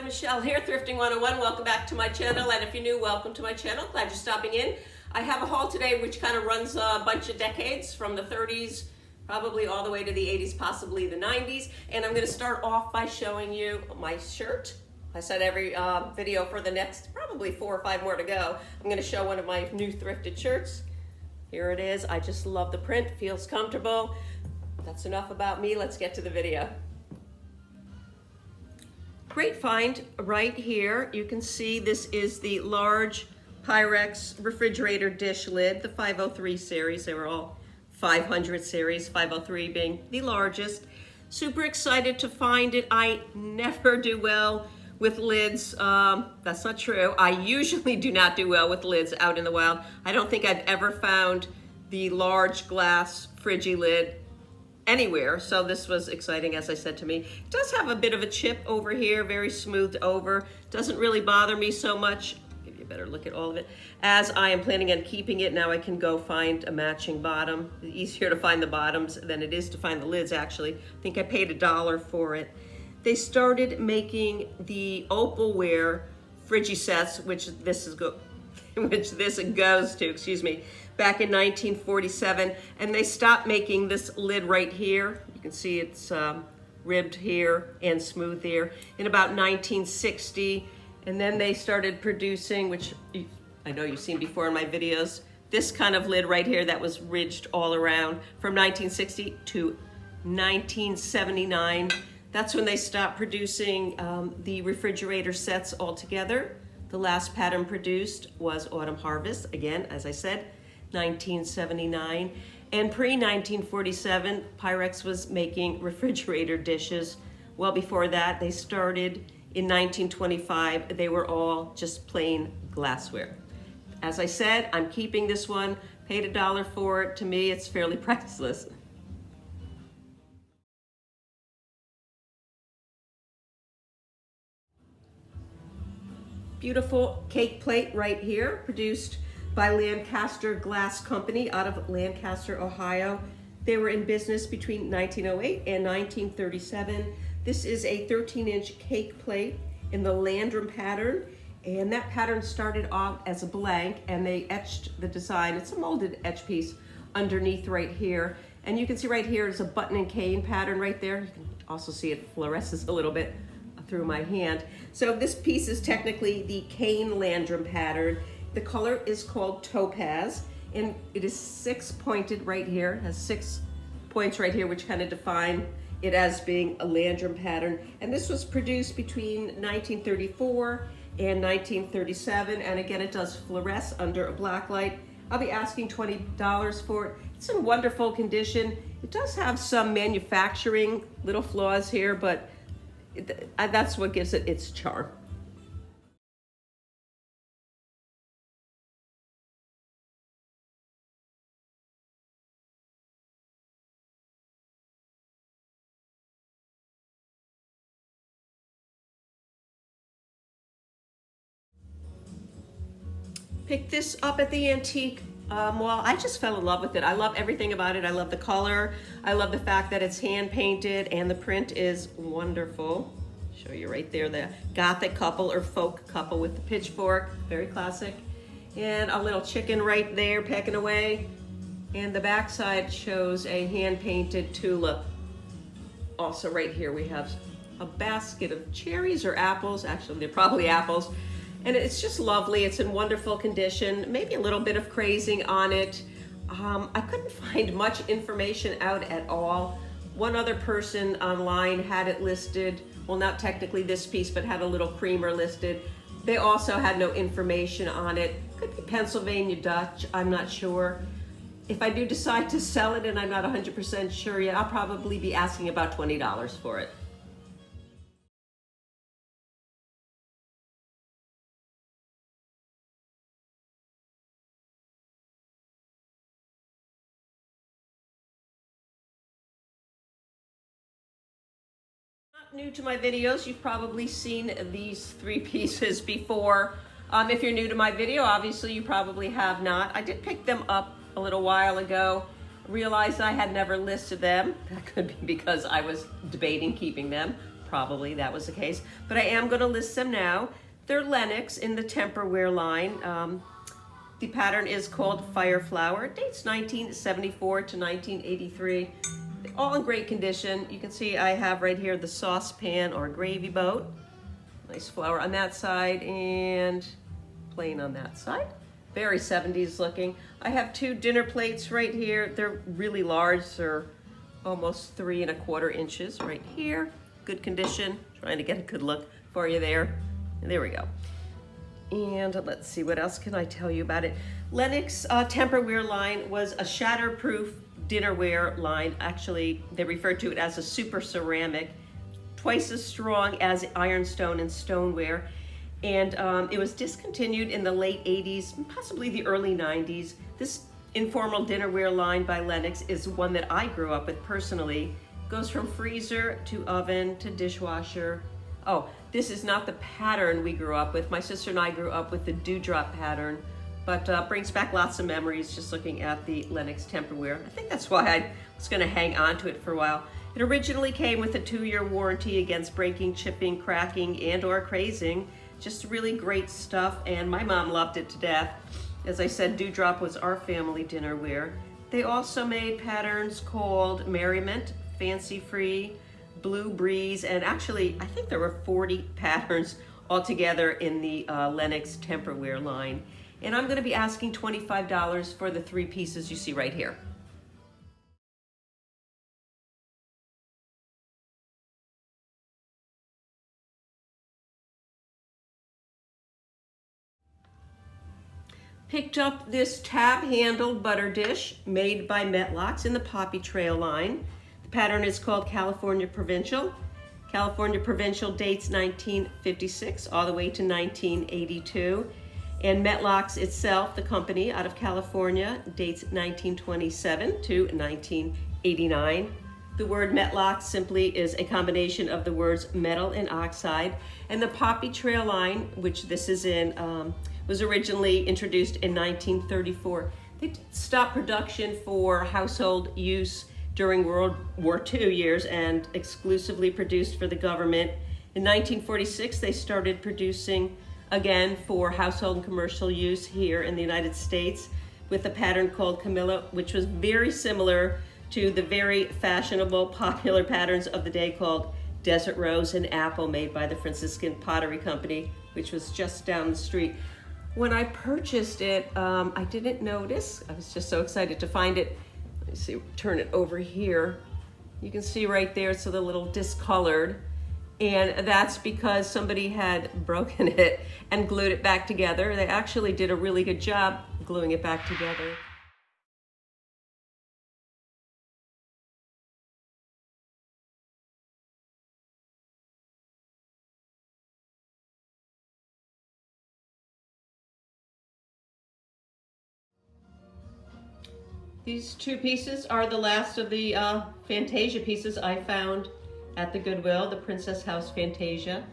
Michelle here, Thrifting 101. Welcome back to my channel, and if you're new, welcome to my channel. Glad you're stopping in. I have a haul today which kind of runs a bunch of decades, from the 30s probably all the way to the 80s, possibly the 90s. And I'm going to start off by showing you my shirt. I said every video for the next probably 4 or 5 more to go, I'm going to show one of my new thrifted shirts. Here it is. I just love the print, feels comfortable. That's enough about me. Let's get to the video. Great find right here. You can see this is the large Pyrex refrigerator dish lid, the 503 series. They were all 500 series, 503 being the largest. Super excited to find it. I never do well with lids. That's not true. I usually do not do well with lids out in the wild. I don't think I've ever found the large glass Friggy lid anywhere, so this was exciting, as I said to me. It does have a bit of a chip over here, very smoothed over. Doesn't really bother me so much. I'll give you a better look at all of it. As I am planning on keeping it, now I can go find a matching bottom. It's easier to find the bottoms than it is to find the lids, actually. I think I paid $1 for it. They started making the opalware Friggy sets, which this goes to, excuse me, back in 1947, and they stopped making this lid right here. You can see it's ribbed here and smooth here in about 1960, and then they started producing, which I know you've seen before in my videos, this kind of lid right here that was ridged all around from 1960 to 1979. That's when they stopped producing the refrigerator sets altogether. The last pattern produced was Autumn Harvest, again, as I said, 1979. And pre-1947, Pyrex was making refrigerator dishes. Well before that, they started in 1925. They were all just plain glassware. As I said, I'm keeping this one, paid $1 for it. To me, it's fairly priceless. Beautiful cake plate right here, produced by Lancaster Glass Company out of Lancaster, Ohio. They were in business between 1908 and 1937. This is a 13-inch cake plate in the Landrum pattern, and that pattern started off as a blank, and they etched the design. It's a molded etch piece underneath right here. And you can see right here is a button and cane pattern right there. You can also see it fluoresces a little bit through my hand. So this piece is technically the cane Landrum pattern. The color is called Topaz, and it is 6-pointed right here. It has 6 points right here, which kind of define it as being a Landrum pattern. And this was produced between 1934 and 1937. And again, it does fluoresce under a black light. I'll be asking $20 for it. It's in wonderful condition. It does have some manufacturing little flaws here, but that's what gives it its charm. Picked this up at the antique mall. I just fell in love with it. I love everything about it. I love the color. I love the fact that it's hand painted and the print is wonderful. Show you right there, the Gothic couple or folk couple with the pitchfork, very classic. And a little chicken right there pecking away. And the backside shows a hand painted tulip. Also right here we have a basket of cherries or apples. Actually, they're probably apples. And it's just lovely. It's in wonderful condition. Maybe a little bit of crazing on it. I couldn't find much information out at all. One other person online had it listed. Well, not technically this piece, but had a little creamer listed. They also had no information on it. Could be Pennsylvania Dutch, I'm not sure. If I do decide to sell it and I'm not 100% sure yet, I'll probably be asking about $20 for it. New to my videos, you've probably seen these 3 pieces before. If you're new to my video, obviously you probably have not. I did pick them up a little while ago, realized I had never listed them. That could be because I was debating keeping them. probably that was the case, but I am going to list them now. They're Lenox in the Temperware line. The pattern is called Fire Flower. It dates 1974 to 1983. All in great condition. You can see I have right here the saucepan or gravy boat. Nice flower on that side and plain on that side. Very 70s looking. I have two dinner plates right here. They're really large. They're almost 3¼ inches right here. Good condition. Trying to get a good look for you there. And there we go. And let's see, what else can I tell you about it? Lenox Temperware line was a shatterproof dinnerware line. Actually, they referred to it as a super ceramic, twice as strong as ironstone and stoneware. And it was discontinued in the late 80s, possibly the early 90s. This informal dinnerware line by Lenox is one that I grew up with personally. Goes from freezer to oven to dishwasher. Oh, this is not the pattern we grew up with. My sister and I grew up with the dewdrop pattern, but brings back lots of memories just looking at the Lenox Temperware. I think that's why I was going to hang on to it for a while. It originally came with a 2-year warranty against breaking, chipping, cracking, and or crazing. Just really great stuff, and my mom loved it to death. As I said, dewdrop was our family dinnerware. They also made patterns called Merriment, Fancy Free, Blue Breeze, and actually I think there were 40 patterns altogether in the Lenox Temperware line. And I'm going to be asking $25 for the 3 pieces you see right here. Picked up this tab-handled butter dish made by Metlock in the Poppy Trail line. The pattern is called California Provincial. California Provincial dates 1956 all the way to 1982. And Metlock itself, the company out of California, dates 1927 to 1989. The word Metlock simply is a combination of the words metal and oxide. And the Poppy Trail line, which this is in, was originally introduced in 1934. They did stop production for household use during World War II years and exclusively produced for the government. In 1946, they started producing again for household and commercial use here in the United States with a pattern called Camilla, which was very similar to the very fashionable, popular patterns of the day called Desert Rose and Apple, made by the Franciscan Pottery Company, which was just down the street. When I purchased it, I didn't notice. I was just so excited to find it. Let me see, turn it over here. You can see right there, it's a little discolored. And that's because somebody had broken it and glued it back together. They actually did a really good job gluing it back together. These 2 pieces are the last of the Fantasia pieces I found at the Goodwill, the Princess House Fantasia.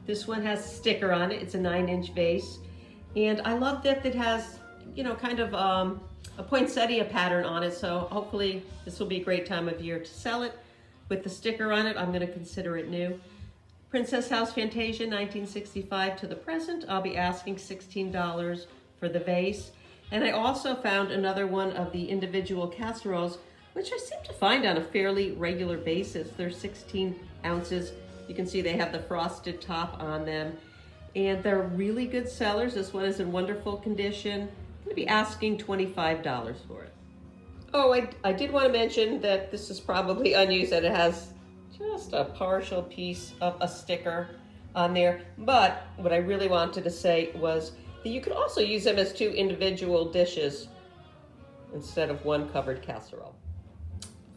This one has a sticker on it. It's a 9-inch vase. And I love that it has, you know, kind of a poinsettia pattern on it. So hopefully this will be a great time of year to sell it. With the sticker on it, I'm going to consider it new. Princess House Fantasia, 1965 to the present. I'll be asking $16 for the vase. And I also found another one of the individual casseroles, which I seem to find on a fairly regular basis. They're 16 ounces. You can see they have the frosted top on them. And they're really good sellers. This one is in wonderful condition. I'm going to be asking $25 for it. Oh, I did want to mention that this is probably unused, that it has just a partial piece of a sticker on there. But what I really wanted to say was that you could also use them as 2 individual dishes instead of 1 covered casserole.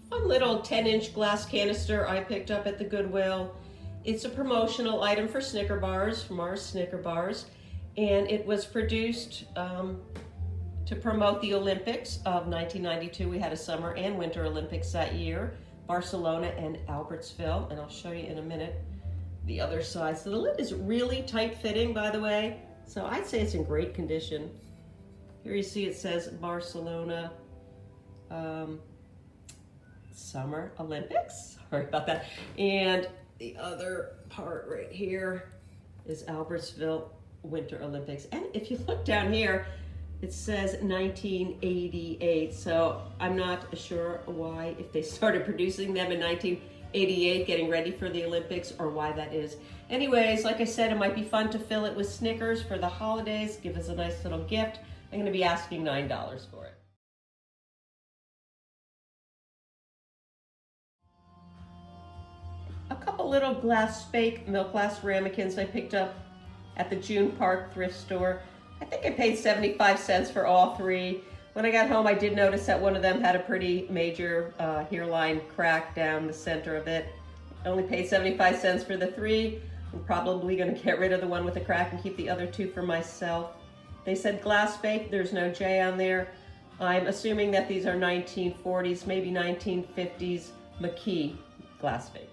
Fun little 10-inch glass canister I picked up at the Goodwill. It's a promotional item for Snicker bars, from our Snicker bars, and it was produced to promote the Olympics of 1992. We had a summer and winter Olympics that year, Barcelona and Albertsville, and I'll show you in a minute the other side. So the lid is really tight fitting, by the way. So I'd say it's in great condition. Here you see it says Barcelona Summer Olympics. Sorry about that. And the other part right here is Albertsville Winter Olympics. And if you look down here, it says 1988. So I'm not sure why, if they started producing them in 1988, getting ready for the Olympics, or why that is. Anyways, like I said, it might be fun to fill it with Snickers for the holidays. Give us a nice little gift. I'm going to be asking $9 for it. A couple little glass spake milk glass ramekins I picked up at the June Park thrift store. I think I paid 75 cents for all three. When I got home, I did notice that one of them had a pretty major hairline crack down the center of it. I only paid 75 cents for the three. I'm probably going to get rid of the one with the crack and keep the other two for myself. They said glass bake, there's no J on there. I'm assuming that these are 1940s, maybe 1950s McKee glass bake.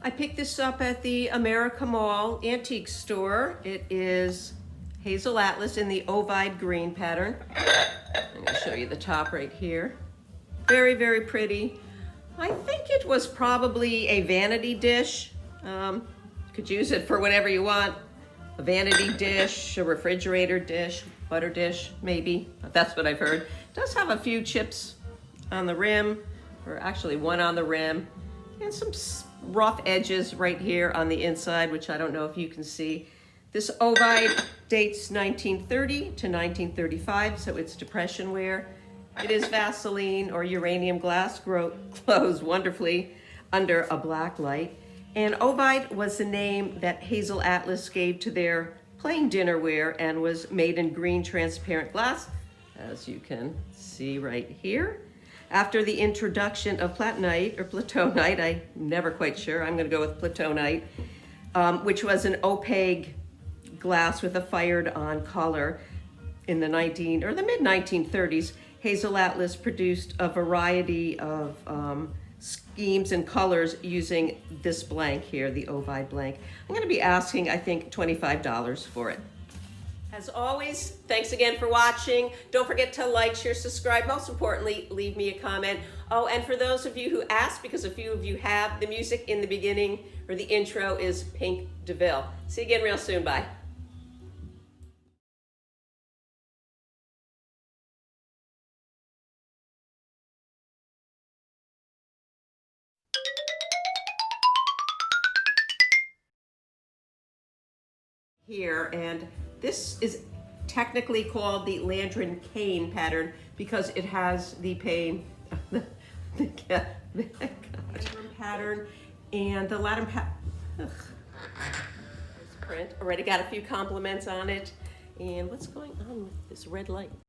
I picked this up at the America Mall antique store. It is Hazel Atlas in the ovide green pattern. I'm going to show you the top right here. Very, very pretty. I think it was probably a vanity dish. Could use it for whatever you want. A vanity dish, a refrigerator dish, butter dish, maybe. That's what I've heard. It does have a few chips on the rim, or actually one on the rim, and some rough edges right here on the inside, which I don't know if you can see. This ovide dates 1930 to 1935, so it's depression wear. It is Vaseline or uranium glass, glows wonderfully under a black light. And ovide was the name that Hazel Atlas gave to their plain dinnerware and was made in green transparent glass, as you can see right here. After the introduction of platonite or platonite, I'm never quite sure, I'm going to go with platonite, which was an opaque glass with a fired on color in the mid-1930s, Hazel Atlas produced a variety of schemes and colors using this blank here, the ovide blank. I'm going to be asking, I think, $25 for it. As always, thanks again for watching. Don't forget to like, share, subscribe. Most importantly, leave me a comment. Oh, and for those of you who asked, because a few of you have, the music in the beginning or the intro is Pink DeVille. See you again real soon. Bye. Here, and this is technically called the Landrin cane pattern because it has the pattern and the Latin print. Already got a few compliments on it. And what's going on with this red light?